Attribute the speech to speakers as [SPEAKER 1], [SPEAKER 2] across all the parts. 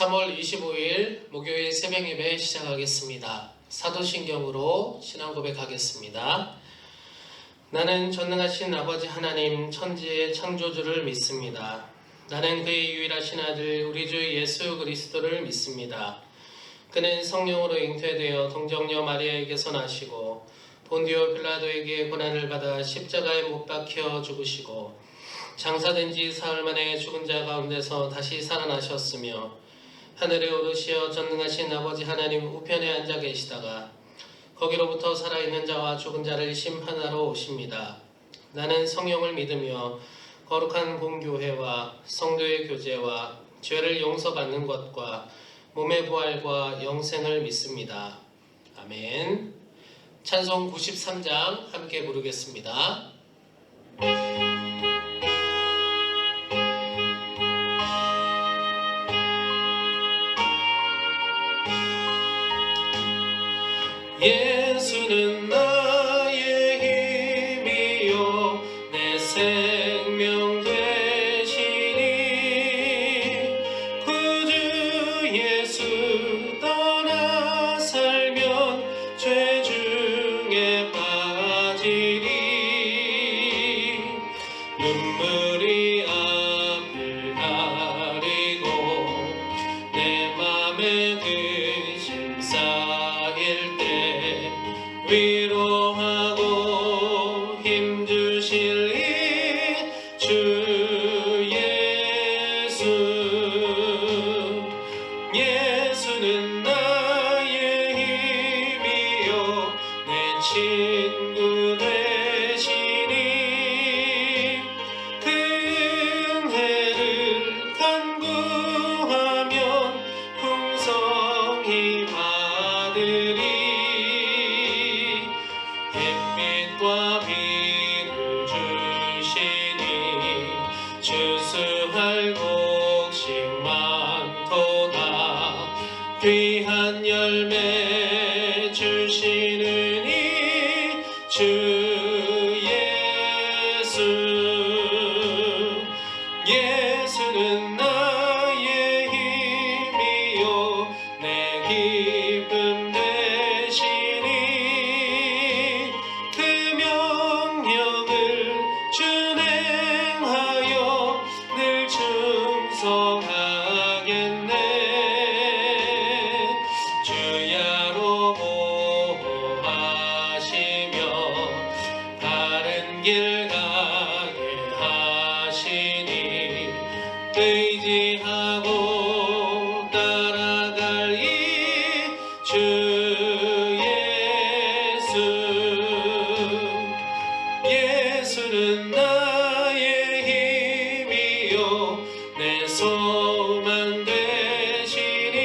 [SPEAKER 1] 3월 25일 목요일 새벽 예배 시작하겠습니다. 사도신경으로 신앙 고백하겠습니다. 나는 전능하신 아버지 하나님 천지의 창조주를 믿습니다. 나는 그의 유일하신 아들 우리 주 예수 그리스도를 믿습니다. 그는 성령으로 잉태되어 동정녀 마리아에게서 나시고 본디오 빌라도에게 고난을 받아 십자가에 못 박혀 죽으시고 장사된 지 사흘 만에 죽은 자 가운데서 다시 살아나셨으며 하늘에 오르시어 전능하신 아버지 하나님 우편에 앉아 계시다가 거기로부터 살아있는 자와 죽은 자를 심판하러 오십니다. 나는 성령을 믿으며 거룩한 공교회와 성도의 교제와 죄를 용서받는 것과 몸의 부활과 영생을 믿습니다. 아멘. 찬송 93장 함께 부르겠습니다. 예수는 나의 힘이요 내 생명 되시니 구주 예수 떠나 살면 죄 중에 빠지리 눈물이 앞을 가리고 내 맘에 근심 쌓일 때 위로하고 힘주실 이 주 예수 예수는 나의 힘이요 내 친구 되시니 그 은혜를 간구하면 풍성히 받으리 햇빛과 비를 주시니 추수할 곡식 많도다 귀한 열매 주시는 이 주 예수 예수는 나의 힘이요 내 기쁨 되시니 그 명령을 준행하여 늘 충성하겠네 주야로 보호하시며 바른 길 가게 하시니 의지하고 따라갈 이 주 예수 예수는 나의 힘이요 내 소망 되시니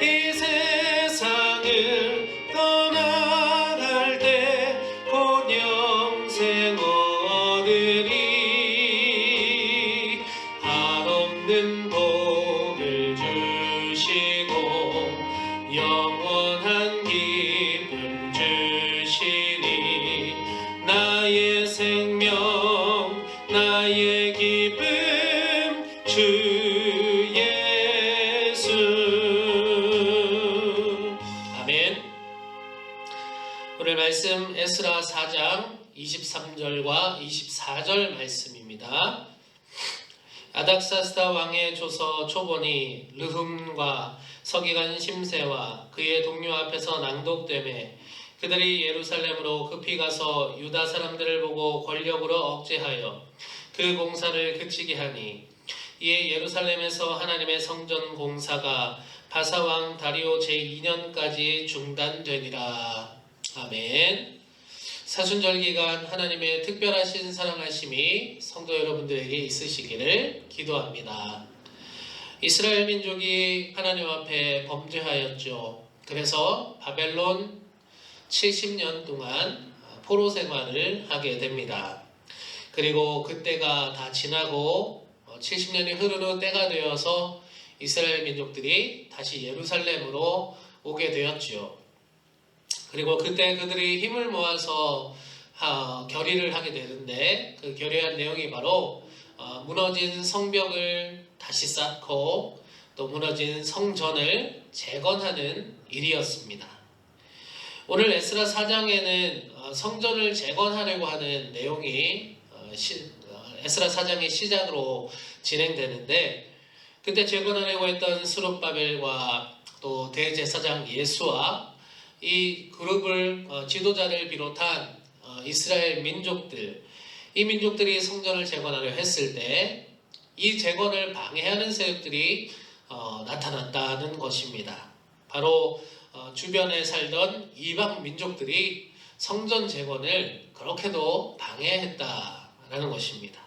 [SPEAKER 1] 이 세상을 떠나갈 때 곧 영생 얻으리 한없는 복을 주시고 영원한 기쁨 주시니 나의 생명 나의 기쁨 주 예수 아멘. 오늘 말씀 에스라 4장 23절과 24절 말씀입니다. 아닥사스다 왕의 조서 초본이 르흠과 서기관 심세와 그의 동료 앞에서 낭독되매 그들이 예루살렘으로 급히 가서 유다 사람들을 보고 권력으로 억제하여 그 공사를 그치게 하니 이에 예루살렘에서 하나님의 성전 공사가 바사왕 다리오 제2년까지 중단되니라. 아멘. 사순절 기간 하나님의 특별하신 사랑하심이 성도 여러분들에게 있으시기를 기도합니다. 이스라엘 민족이 하나님 앞에 범죄하였죠. 그래서 바벨론 70년 동안 포로 생활을 하게 됩니다. 그리고 그때가 다 지나고 70년이 흐른 후 때가 되어서 이스라엘 민족들이 다시 예루살렘으로 오게 되었죠. 그리고 그때 그들이 힘을 모아서 결의를 하게 되는데 그 결의한 내용이 바로 무너진 성벽을 다시 쌓고 또 무너진 성전을 재건하는 일이었습니다. 오늘 에스라 4장에는 성전을 재건하려고 하는 내용이 에스라 4장의 시작으로 진행되는데, 그때 재건하려고 했던 스룹바벨과 또 대제사장 예수와 이 그룹을 지도자를 비롯한 이스라엘 민족들, 이 민족들이 성전을 재건하려 했을 때 이 재건을 방해하는 세력들이 나타났다는 것입니다. 바로 주변에 살던 이방 민족들이 성전 재건을 그렇게도 방해했다라는 것입니다.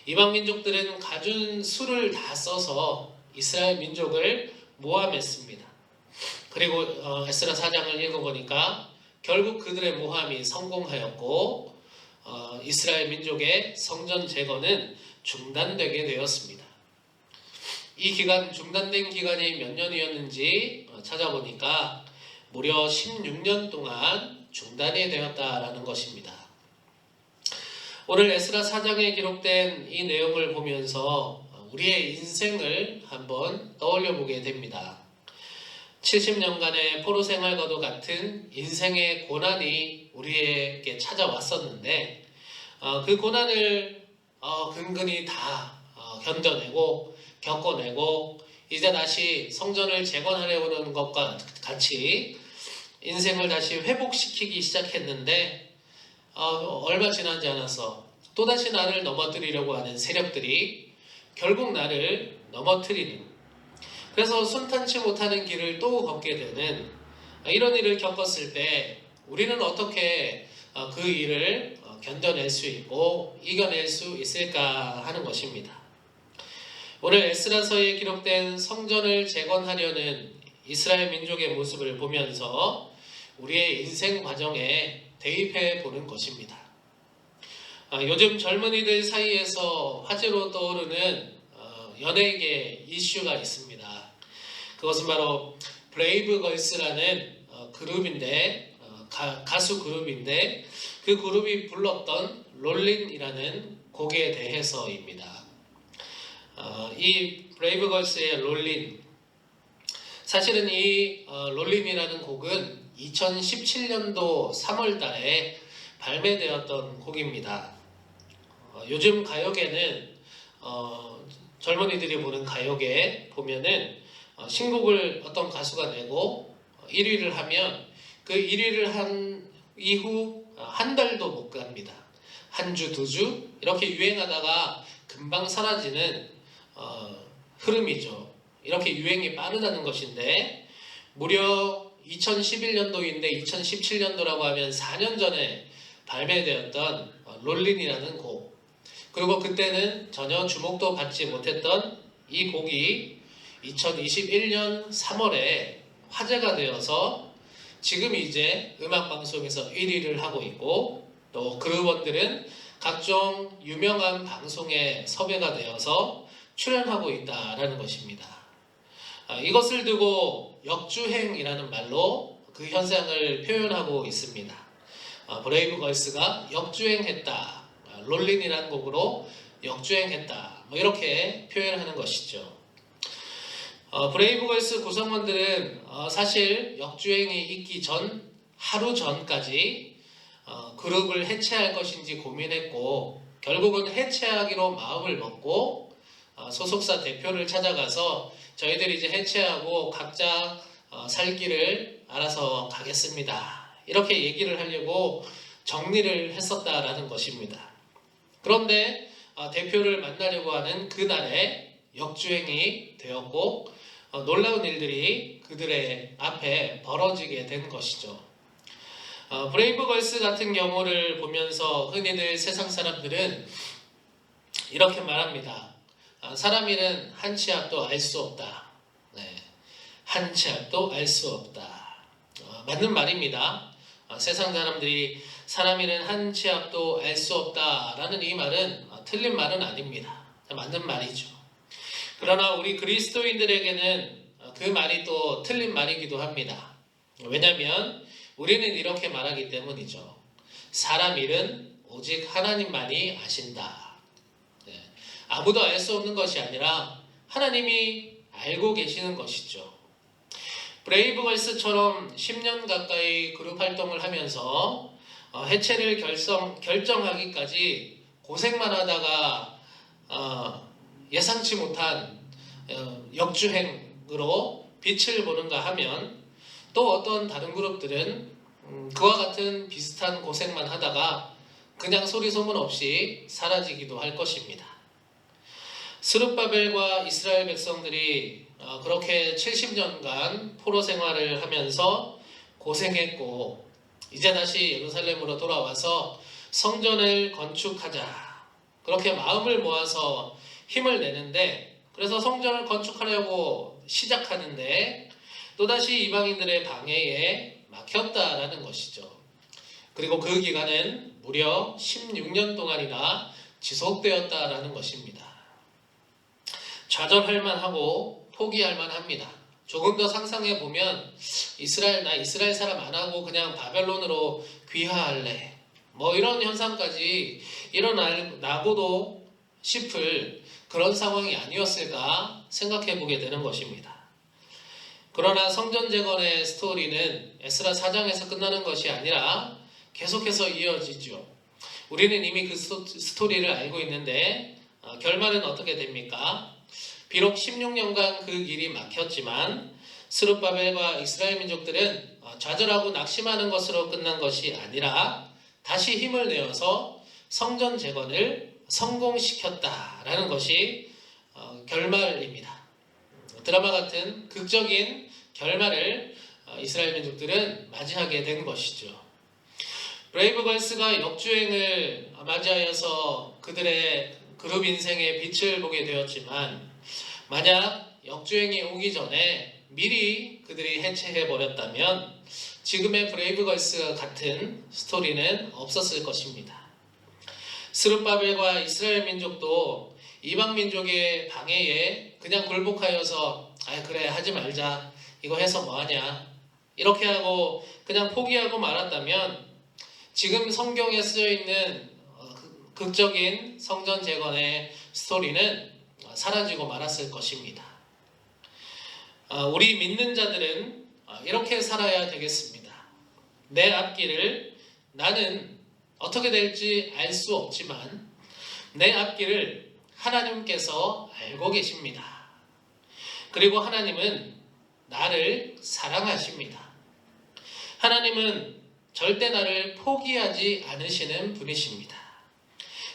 [SPEAKER 1] 이방 민족들은 가진 수를 다 써서 이스라엘 민족을 모함했습니다. 그리고 에스라 4장을 읽어보니까 결국 그들의 모함이 성공하였고 이스라엘 민족의 성전 재건은 중단되게 되었습니다. 이 기간, 중단된 기간이 몇 년이었는지 찾아보니까 무려 16년 동안 중단이 되었다라는 것입니다. 오늘 에스라 4장에 기록된 이 내용을 보면서 우리의 인생을 한번 떠올려 보게 됩니다. 70년간의 포로 생활과도 같은 인생의 고난이 우리에게 찾아왔었는데 그 고난을 근근히 다 견뎌내고 겪어내고 이제 다시 성전을 재건하려는 것과 같이 인생을 다시 회복시키기 시작했는데 얼마 지나지 않아서 또다시 나를 넘어뜨리려고 하는 세력들이 결국 나를 넘어뜨리는, 그래서 순탄치 못하는 길을 또 걷게 되는 이런 일을 겪었을 때 우리는 어떻게 그 일을 견뎌낼 수 있고 이겨낼 수 있을까 하는 것입니다. 오늘 에스라서에 기록된 성전을 재건하려는 이스라엘 민족의 모습을 보면서 우리의 인생 과정에 대입해 보는 것입니다. 요즘 젊은이들 사이에서 화제로 떠오르는 연예계 이슈가 있습니다. 그것은 바로 브레이브걸스라는 그룹인데, 가수 그룹인데 그 그룹이 불렀던 롤린이라는 곡에 대해서입니다. 이 브레이브걸스의 롤린, 사실은 이 롤린이라는 곡은 2017년도 3월 달에 발매되었던 곡입니다. 요즘 가요계는 젊은이들이 보는 가요계 보면은 신곡을 어떤 가수가 내고 1위를 하면 그 1위를 한 이후 한 달도 못 갑니다. 한 주, 두 주 이렇게 유행하다가 금방 사라지는 흐름이죠. 이렇게 유행이 빠르다는 것인데, 무려 2011년도인데 2017년도라고 하면 4년 전에 발매되었던 롤린이라는 곡, 그리고 그때는 전혀 주목도 받지 못했던 이 곡이 2021년 3월에 화제가 되어서 지금 이제 음악방송에서 1위를 하고 있고, 또 그룹원들은 각종 유명한 방송에 섭외가 되어서 출연하고 있다라는 것입니다. 이것을 두고 역주행이라는 말로 그 현상을 표현하고 있습니다. 브레이브걸스가 역주행했다, 롤린이라는 곡으로 역주행했다, 이렇게 표현하는 것이죠. 브레이브걸스 구성원들은 사실 역주행이 있기 전 하루 전까지 그룹을 해체할 것인지 고민했고, 결국은 해체하기로 마음을 먹고 소속사 대표를 찾아가서 저희들이 이제 해체하고 각자 살 길을 알아서 가겠습니다, 이렇게 얘기를 하려고 정리를 했었다라는 것입니다. 그런데 대표를 만나려고 하는 그날에 역주행이 되었고 놀라운 일들이 그들의 앞에 벌어지게 된 것이죠. 브레이브걸스 같은 경우를 보면서 흔히들 세상 사람들은 이렇게 말합니다. 사람 일은 한 치 앞도 알 수 없다. 한 치 앞도 알 수 없다. 맞는 말입니다. 세상 사람들이 사람 일은 한 치 앞도 알 수 없다라는 이 말은 틀린 말은 아닙니다. 맞는 말이죠. 그러나 우리 그리스도인들에게는 그 말이 또 틀린 말이기도 합니다. 왜냐하면 우리는 이렇게 말하기 때문이죠. 사람 일은 오직 하나님만이 아신다. 아무도 알 수 없는 것이 아니라 하나님이 알고 계시는 것이죠. 브레이브걸스처럼 10년 가까이 그룹 활동을 하면서 해체를 결정하기까지 고생만 하다가 예상치 못한 역주행으로 빛을 보는가 하면, 또 어떤 다른 그룹들은 그와 같은 비슷한 고생만 하다가 그냥 소리 소문 없이 사라지기도 할 것입니다. 스룹바벨과 이스라엘 백성들이 그렇게 70년간 포로 생활을 하면서 고생했고, 이제 다시 예루살렘으로 돌아와서 성전을 건축하자, 그렇게 마음을 모아서 힘을 내는데, 그래서 성전을 건축하려고 시작하는데 또다시 이방인들의 방해에 막혔다라는 것이죠. 그리고 그 기간은 무려 16년 동안이나 지속되었다라는 것입니다. 좌절할 만하고 포기할 만합니다. 조금 더 상상해 보면 나 이스라엘 사람 안 하고 그냥 바벨론으로 귀화할래, 뭐 이런 현상까지 일어나고도 싶을 그런 상황이 아니었을까 생각해 보게 되는 것입니다. 그러나 성전 재건의 스토리는 에스라 4장에서 끝나는 것이 아니라 계속해서 이어지죠. 우리는 이미 그 스토리를 알고 있는데 결말은 어떻게 됩니까? 비록 16년간 그 길이 막혔지만 스룹바벨과 이스라엘 민족들은 좌절하고 낙심하는 것으로 끝난 것이 아니라 다시 힘을 내어서 성전 재건을 성공시켰다라는 것이 결말입니다. 드라마 같은 극적인 결말을 이스라엘 민족들은 맞이하게 된 것이죠. 브레이브걸스가 역주행을 맞이하여서 그들의 그룹 인생의 빛을 보게 되었지만, 만약 역주행이 오기 전에 미리 그들이 해체해버렸다면 지금의 브레이브걸스 같은 스토리는 없었을 것입니다. 스룹바벨과 이스라엘 민족도 이방 민족의 방해에 그냥 굴복하여서 그래 하지 말자, 이거 해서 뭐하냐, 이렇게 하고 그냥 포기하고 말았다면 지금 성경에 쓰여 있는 극적인 성전 재건의 스토리는 사라지고 말았을 것입니다. 우리 믿는 자들은 이렇게 살아야 되겠습니다. 내 앞길을 나는 어떻게 될지 알 수 없지만 내 앞길을 하나님께서 알고 계십니다. 그리고 하나님은 나를 사랑하십니다. 하나님은 절대 나를 포기하지 않으시는 분이십니다.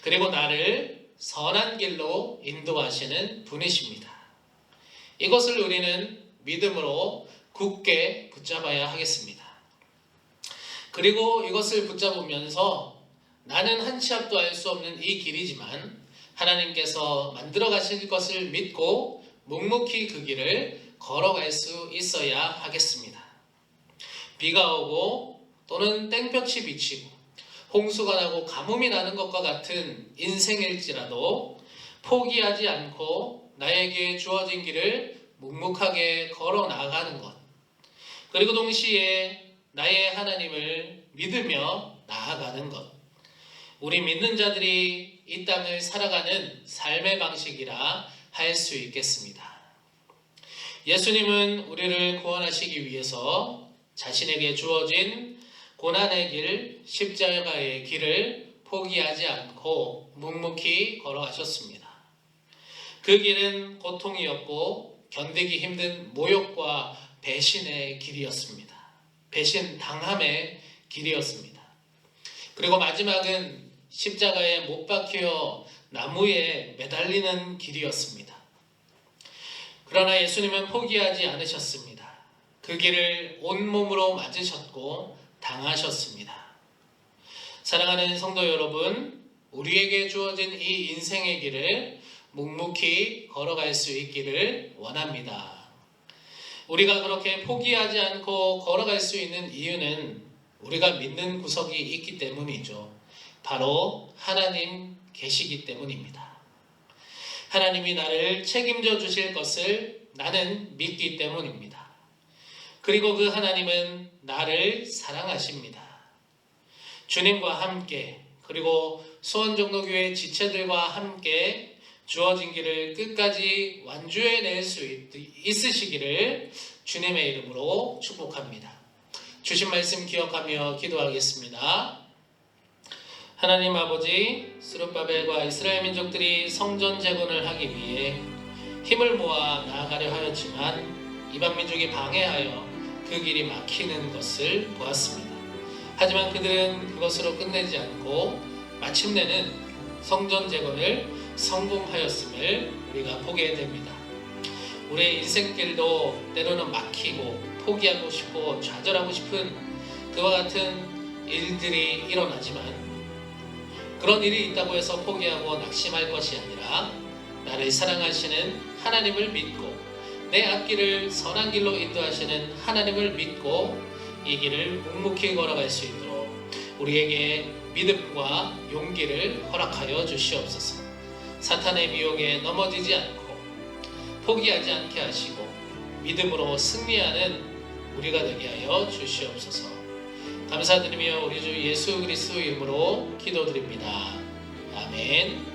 [SPEAKER 1] 그리고 나를 선한 길로 인도하시는 분이십니다. 이것을 우리는 믿음으로 굳게 붙잡아야 하겠습니다. 그리고 이것을 붙잡으면서 나는 한 치 앞도 알 수 없는 이 길이지만 하나님께서 만들어 가실 것을 믿고 묵묵히 그 길을 걸어갈 수 있어야 하겠습니다. 비가 오고 또는 땡볕이 비치고 홍수가 나고 가뭄이 나는 것과 같은 인생일지라도 포기하지 않고 나에게 주어진 길을 묵묵하게 걸어 나가는 것, 그리고 동시에 나의 하나님을 믿으며 나아가는 것, 우리 믿는 자들이 이 땅을 살아가는 삶의 방식이라 할 수 있겠습니다. 예수님은 우리를 구원하시기 위해서 자신에게 주어진 고난의 길, 십자가의 길을 포기하지 않고 묵묵히 걸어가셨습니다. 그 길은 고통이었고 견디기 힘든 모욕과 배신의 길이었습니다. 배신 당함의 길이었습니다. 그리고 마지막은 십자가에 못 박혀 나무에 매달리는 길이었습니다. 그러나 예수님은 포기하지 않으셨습니다. 그 길을 온몸으로 맞으셨고 당하셨습니다. 사랑하는 성도 여러분, 우리에게 주어진 이 인생의 길을 묵묵히 걸어갈 수 있기를 원합니다. 우리가 그렇게 포기하지 않고 걸어갈 수 있는 이유는 우리가 믿는 구석이 있기 때문이죠. 바로 하나님 계시기 때문입니다. 하나님이 나를 책임져 주실 것을 나는 믿기 때문입니다. 그리고 그 하나님은 나를 사랑하십니다. 주님과 함께, 그리고 수원종로교회 지체들과 함께 주어진 길을 끝까지 완주해낼 수 있으시기를 주님의 이름으로 축복합니다. 주신 말씀 기억하며 기도하겠습니다. 하나님 아버지, 스룹바벨과 이스라엘 민족들이 성전 재건을 하기 위해 힘을 모아 나아가려 하였지만 이방 민족이 방해하여 그 길이 막히는 것을 보았습니다. 하지만 그들은 그것으로 끝내지 않고 마침내는 성전 재건을 성공하였음을 우리가 보게 됩니다. 우리의 인생길도 때로는 막히고 포기하고 싶고 좌절하고 싶은 그와 같은 일들이 일어나지만 그런 일이 있다고 해서 포기하고 낙심할 것이 아니라 나를 사랑하시는 하나님을 믿고 내 앞길을 선한 길로 인도하시는 하나님을 믿고 이 길을 묵묵히 걸어갈 수 있도록 우리에게 믿음과 용기를 허락하여 주시옵소서. 사탄의 미혹에 넘어지지 않고 포기하지 않게 하시고 믿음으로 승리하는 우리가 되게 하여 주시옵소서. 감사드리며 우리 주 예수 그리스도 이름으로 기도드립니다. 아멘.